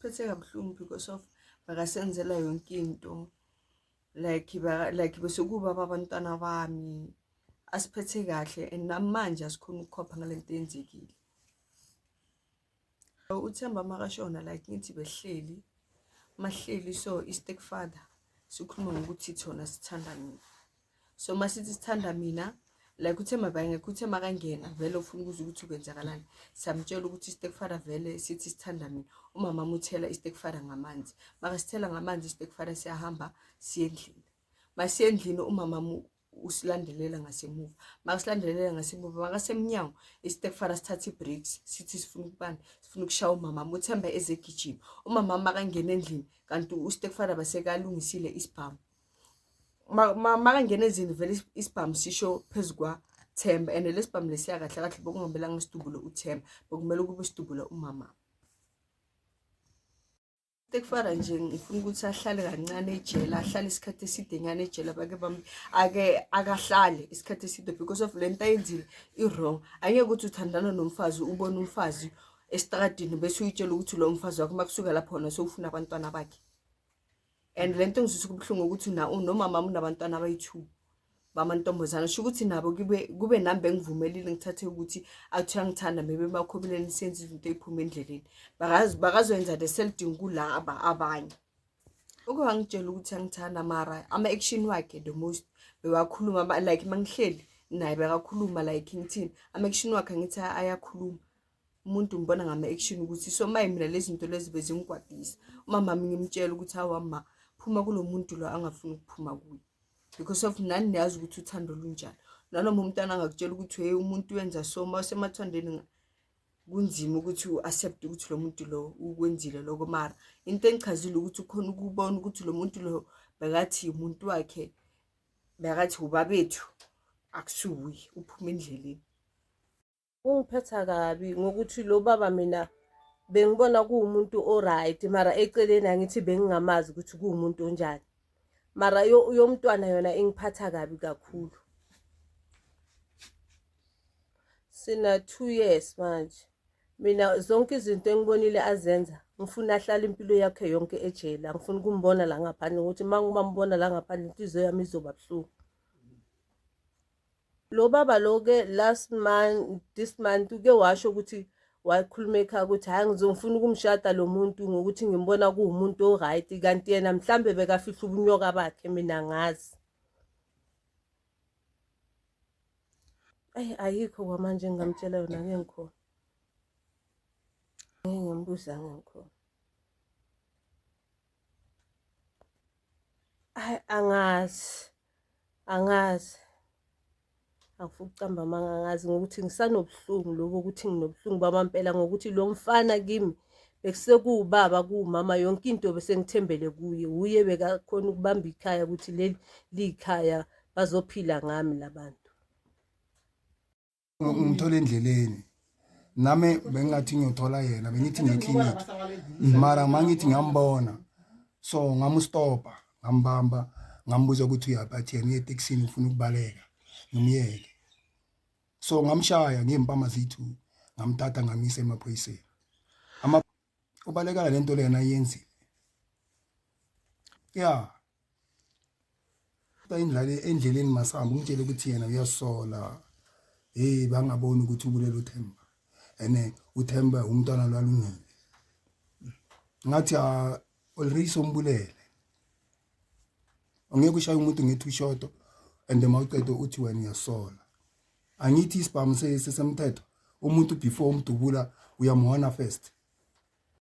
siphethe kabuhlungu because of bakasenzela yonke into like bese kuba abantwana bami asiphethe kahle and namanje asikhona ukukhopha ngalento eyenzekile. UThemba makashona like ngithi behleli mahleli so i-stepfather sikhuluma ngokuthi thona sithanda mina. So masithi sithanda mina like uThemba bayengekho uThemba kangena vele ufuna ukuzwa ukuthi kwenzakalani. Samtshela ukuthi i-stepfather vele sithi sithanda mina. Umama muthela i-stepfather ngamanzi. Makasithela ngamanzi i-stepfather siyahamba siye endlini. Masiye endlini umama usilandelela ngasemuva. Makasilandelela ngasemuva makasemnyango i-stepfather sithatha i-breaks sithi sifuna ukubani sifuna ukushaya umama uThemba ezegijima. Umama makangena endlini kanti u-stepfather basekalungisile isibhamu. Makangena ezini vele isibhamu sisho phezukwa Themba and lesibhamu lesiya kahle kahle bokungambelanga isidubule uThemba bokumele ukube isidubule umama. Stepfather nje ngifuna ukuthi ahlale kancane ejele ahlale isikhathi eside nyane ejele bake bami akahlale isikhathi eside because of lento ayenzile i-wrong. Angeke ukuthi uthandana nomfazi ubone umfazi estradini bese uyitshela ukuthi lo mfazi wakho makusuka lapho na sowufuna abantwana bakhe. And lento ngizisuka ubhlungu ukuthi nomama unabantwana abayi2 bamantombazana sho ukuthi nabo kube nambe engivumelile ngithathe ukuthi athi angithanda maybe bakhobeleni senze izinto eziphuma endleleni bakazoyenza the selfing kulaba abanye. Ukungitshela ukuthi angithanda mara ama action wakhe the most bewakhuluma like mangihleli naye bekakhuluma like ngithini ama action wakhe ngithi ayakhuluma umuntu ngibona ngama action ukuthi so maye mina lezi zinto lezi bezingigwadisa. Umama ngimtshela ukuthi awama phuma kulomuntu lo angafuni ukuphuma kuye because of nani niyazi ukuthi uthando lunjani. Nanoma umntana angakutshela ukuthi hey umuntu wenza so masemathandeni kunzima ukuthi uaccept ukuthi lo muntu lo ukwenzile lokho mara into engichazile ukuthi ukhona ukubona ukuthi lo muntu lo bekathi umuntu wakhe bekathi ubabethu akusuyi uphuma endleleni. Ungiphetha kabi ngokuthi lo baba mina bengibona kuumuntu oright mara eceleni angithi bengingamazi ukuthi kuumuntu onjani. Mara yomntwana yona ingiphatha kabi kakhulu. Sina 2 years manje. Mina zonke izinto engibonile azenza ngifuna ahlala impilo yakhe yonke ejele. Ngifuna ukumbona la ngaphandle ukuthi mangibambona la ngaphandle inhliziyo yami izoba buhlungu. Lo baba lo ke this month uke washo ukuthi wakhuluma ekhaya ukuthi hayi ngizofuna ukumshada lo muntu ngokuthi ngimbona kuumuntu oright kanti yena mhlambe bekafihla ubunyoka bakhe mina ngazi. Ayikho kwamanje ngamtshela yona ngengikhona. Ngiyambuza ngengikhona. Angazi. Angifuna ukucamba mangangazi ngokuthi ngisanobuhlungu lokho ukuthi nginobuhlungu bamampela ngokuthi lo mfana kimi bekusekuubaba kuumama yonke into bese ngithembele kuye uye bekakhona ukubamba ikhaya ukuthi leli likhaya bazophila ngami labantu. Ngimthola endleleni nami bengathi ngiyothola yena bengithi ngeclinic mara mangithi ngiyambona so ngamustopa ngambamba ngambuza ukuthi uyaphathi yena eTaxini ufuna ukubaleka ngimyeke so ngamshaya ngempama zithu ngamthatha ngamisa emaphoyiseni ubalekala lento lena yenzile ya indlale endleleni masamba ngitshela ukuthi yena uyasola bangaboni ukuthi ubulela uThemba ene uThemba umntwana lwalungile ngathi already sombulele angeke ushaya umuntu ngethi ushoto and mawuqeda uthi wena uyasola angithi isibhamu sesemthetho umuntu before umdubula uyamhona first